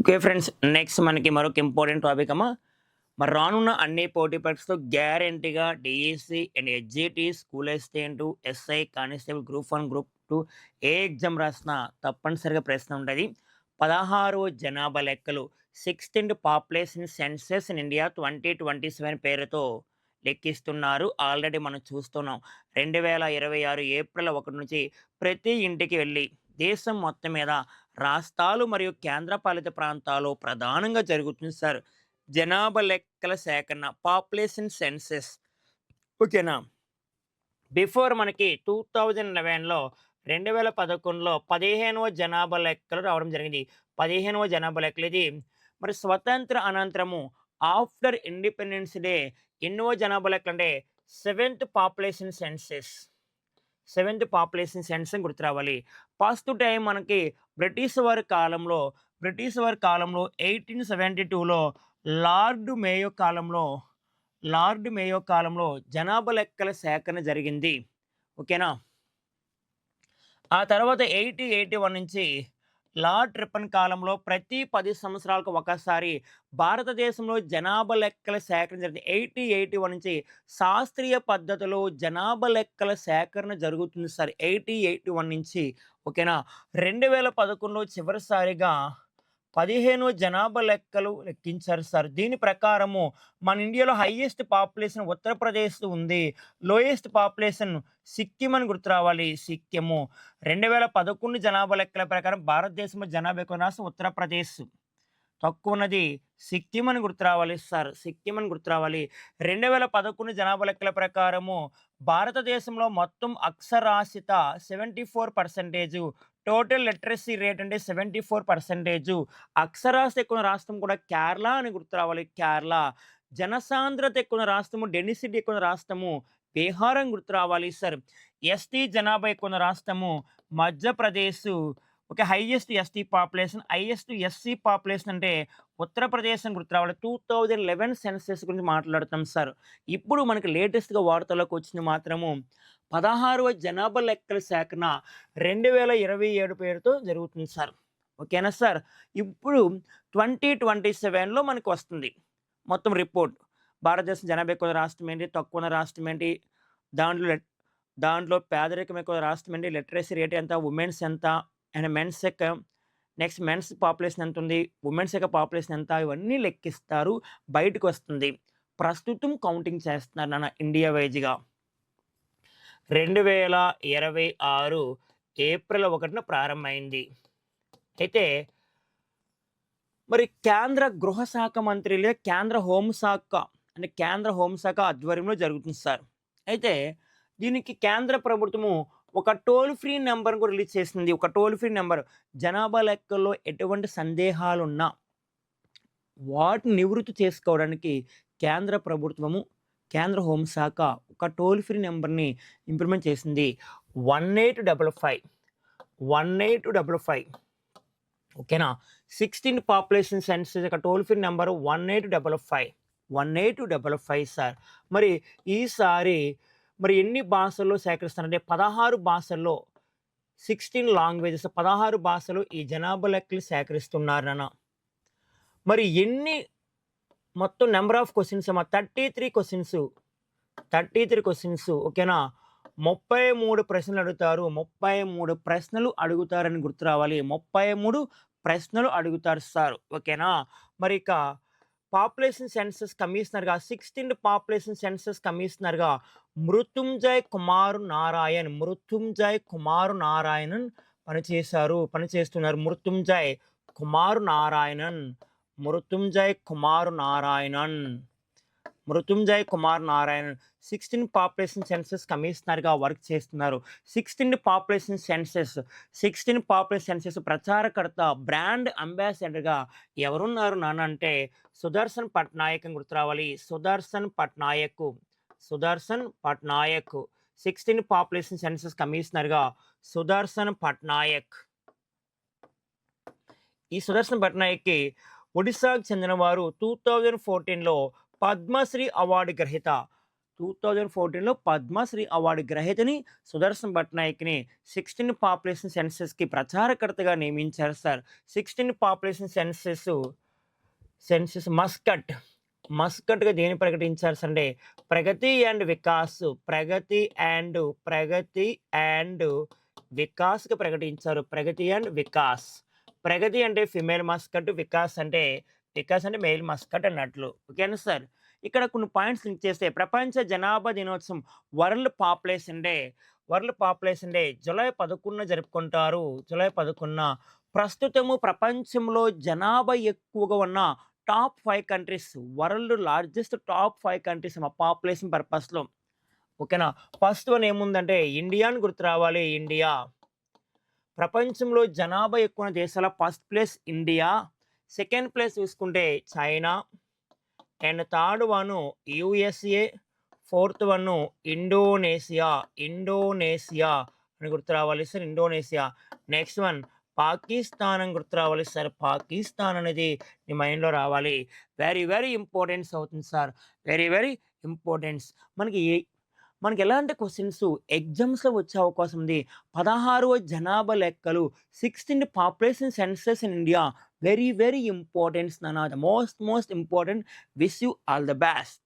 Okay friends, next మనకి మరొక important topic అమ్మా. మరి రానున్న అన్ని పోటీ పరీక్షలు గ్యారంటీగా DSC and HGT, school assistant, SI, constable, group 1, group 2 A exam రాసినా తప్పనిసరిగా ప్రశ్న ఉంటుంది. 16 జనాభా లెక్కలు 16th population census in India 2027 పేరుతో లెక్కిస్తున్నారు. ఆల్రెడీ మనం చూస్తున్నాం. 2026 ఏప్రిల్ 1 నుంచి ప్రతి ఇంటికి వెళ్ళి దేశం మొత్తం మీద రాష్ట్రాలు మరియు కేంద్రపాలిత ప్రాంతాల్లో ప్రధానంగా జరుగుతుంది సార్ జనాభా లెక్కల సేకరణ, పాపులేషన్ సెన్సెస్. ఓకేనా? బిఫోర్ మనకి 2011లో 2011లో 15వ జనాభా లెక్కలు రావడం జరిగింది. 15వ జనాభా లెక్కలు ఇది. మరి స్వతంత్ర అనంతరము ఆఫ్టర్ ఇండిపెండెన్స్ డే ఎన్నో జనాభా లెక్కలు అంటే సెవెంత్ పాపులేషన్ సెన్స్ అని గుర్తు రావాలి. ఫస్ట్ టైం మనకి బ్రిటిష్ వారి కాలంలో 1872లో లార్డ్ మేయో కాలంలో జనాభా లెక్కల సేకరణ జరిగింది. ఓకేనా? ఆ తర్వాత 1881 నుంచి లార్డ్ రిప్పన్ కాలంలో ప్రతి 10 సంవత్సరాలకు ఒకసారి భారతదేశంలో జనాభా లెక్కల సేకరణ జరిగింది. 1881 నుంచి శాస్త్రీయ పద్ధతిలో జనాభా లెక్కల సేకరణ జరుగుతుంది సార్. 1881 నుంచి. ఓకేనా? 2011లో చివరిసారిగా 15 జనాభా లెక్కలు లెక్కించారు సార్. దీని ప్రకారము మన ఇండియాలో హైయెస్ట్ పాపులేషన్ ఉత్తరప్రదేశ్ ఉంది. లోయెస్ట్ పాపులేషన్ సిక్కిం అని గుర్తు రావాలి. సిక్కిము. 2011 జనాభా లెక్కల ప్రకారం భారతదేశంలో జనాభా ఎక్కువ రాష్ట్రం ఉత్తరప్రదేశ్. తక్కువ ఉన్నది సిక్కిం అని గుర్తు రావాలి సార్. సిక్కిం అని గుర్తు రావాలి. 2011 జనాభా లెక్కల ప్రకారము భారతదేశంలో మొత్తం అక్షరాస్యత 74%, టోటల్ లిటరసీ రేట్ అంటే 74%. అక్షరాస్యత ఎక్కువ రాష్ట్రం కూడా కేరళ అని గుర్తు రావాలి. కేరళ. జనసాంద్రత ఎక్కువ రాష్ట్రము, డెన్సిటీ ఎక్కువ రాష్ట్రము బీహార్ అని గుర్తు రావాలి సార్. ఎస్టీ జనాభా ఎక్కువ రాష్ట్రము Madhya Pradesh. Okay, highest ST population, highest SC population అంటే ఉత్తరప్రదేశ్ అని గుర్తు రావాలి. 2011 సెన్సెస్ గురించి మాట్లాడుతాం సార్. ఇప్పుడు మనకి లేటెస్ట్గా వార్తల్లోకి వచ్చింది మాత్రము 16వ జనాభా లెక్కల సేకరణ 2027 పేరుతో జరుగుతుంది సార్. ఓకేనా సార్? ఇప్పుడు 2027లో మనకు వస్తుంది మొత్తం రిపోర్ట్. భారతదేశం జనాభా ఎక్కువ రాష్ట్రం ఏంటి, తక్కువ రాష్ట్రం ఏంటి, దాంట్లో పేదరికం ఎక్కువ రాష్ట్రం ఏంటి, లిటరసీ రేట్ ఎంత, ఉమెన్స్ ఎంత, అండ్ మెన్స్ యొక్క నెక్స్ట్ మెన్స్ పాపులేషన్ ఎంత ఉంది, ఉమెన్స్ యొక్క పాపులేషన్ ఎంత, ఇవన్నీ లెక్కిస్తారు. బయటకు వస్తుంది. ప్రస్తుతం కౌంటింగ్ చేస్తున్నారు నాన్న ఇండియా వైజ్గా. 2026 ఏప్రిల్ 1న ప్రారంభమైంది. అయితే మరి కేంద్ర గృహ శాఖ మంత్రి లేదా కేంద్ర హోంశాఖ ఆధ్వర్యంలో జరుగుతుంది సార్. అయితే దీనికి కేంద్ర ప్రభుత్వము ఒక టోల్ ఫ్రీ నెంబర్ కూడా రిలీజ్ చేసింది. ఒక టోల్ ఫ్రీ నెంబర్. జనాభా లెక్కల్లో ఎటువంటి సందేహాలున్నా వాటిని నివృత్తి చేసుకోవడానికి కేంద్ర ప్రభుత్వము, కేంద్ర హోంశాఖ ఒక టోల్ ఫ్రీ నెంబర్ని ఇంప్లిమెంట్ చేసింది. 1855. ఓకేనా? 16th పాపులేషన్ సెన్సస్ యొక్క టోల్ ఫ్రీ నెంబర్ 1855 సార్. మరి ఈసారి మరి ఎన్ని భాషల్లో సేకరిస్తారంటే 16 భాషల్లో, 16 లాంగ్వేజెస్, 16 భాషలు ఈ జనాభా లెక్కలు సేకరిస్తున్నారు నాన్న. మరి ఎన్ని మొత్తం నెంబర్ ఆఫ్ క్వశ్చన్స్ ఏమో 33 క్వశ్చన్స్. ఓకేనా? 33 ప్రశ్నలు అడుగుతారు. 33 ప్రశ్నలు అడుగుతారని గుర్తు రావాలి. 33 ప్రశ్నలు అడుగుతారు సార్. ఓకేనా? మరి ఇక పాపులేషన్ సెన్సస్ కమిషనర్గా 16th పాపులేషన్ సెన్సస్ కమిషనర్గా మృత్యుంజయ్ కుమార్ నారాయణన్ పనిచేస్తున్నారు. Mrutyunjay Kumar Narayanan 16th population census కమిషనర్గా వర్క్ చేస్తున్నారు. 16th పాపులేషన్ సెన్సస్ ప్రచారకర్త, బ్రాండ్ అంబాసిడర్గా ఎవరున్నారు నాన్న అంటే సుదర్శన్ పట్నాయక్ అని గుర్తు రావాలి. Sudarshan Patnaik 16th population census కమిషనర్గా సుదర్శన్ పట్నాయక్. ఈ సుదర్శన్ పట్నాయక్కి ఒడిశాకు చెందినవారు. 2014లో పద్మశ్రీ అవార్డు గ్రహీత. 2014లో పద్మశ్రీ అవార్డు గ్రహీతని సుదర్శన్ పట్నాయక్‌ని 16 పాపులేషన్ సెన్సస్‌కి ప్రచారకర్తగా నియమించారు సార్. 16 పాపులేషన్ సెన్సస్ మస్కట్‌గా దేన్ని ప్రకటించారు సండే ప్రగతి అండ్ వికాస్‌గా ప్రకటించారు. ప్రగతి అండ్ వికాస్. ప్రగతి అంటే ఫీమేల్ మస్కట్, వికాస్ అంటే మేల్ మస్కట్ అన్నట్లు. ఓకేనా సార్. ఇక్కడ కొన్ని పాయింట్స్ లింక్ చేస్తే ప్రపంచ జనాభా దినోత్సవం వరల్డ్ పాపులేషన్ డే జూలై 11 జరుపుకుంటారు. జూలై 11. ప్రస్తుతము ప్రపంచంలో జనాభా ఎక్కువగా ఉన్న top 5 countries, world largest top 5 countries population పర్పస్‌లో. ఓకేనా. ఫస్ట్ వన్ ఏముందంటే ఇండియా అని గుర్తు రావాలి. ఇండియా. ప్రపంచంలో జనాభా ఎక్కువ ఉన్న దేశాల first place India. Second place చూసుకుంటే China. And third one USA. Fourth one Indonesia అని గుర్తు రావాలి sir. Indonesia. Next one Pakistan అని గుర్తు రావాలి సార్. పాకిస్తాన్ అనేది మీ మైండ్‌లో రావాలి. వెరీ వెరీ ఇంపార్టెన్స్ అవుతుంది సార్. Very very importance. మనకి ఎలాంటి క్వెషన్స్ ఎగ్జామ్స్‌లో వచ్చే అవకాశం ఉంది. 16వ జనాభా లెక్కలు 16th population census in India. Very very importance నాన్న. The most important. Wish you all the best.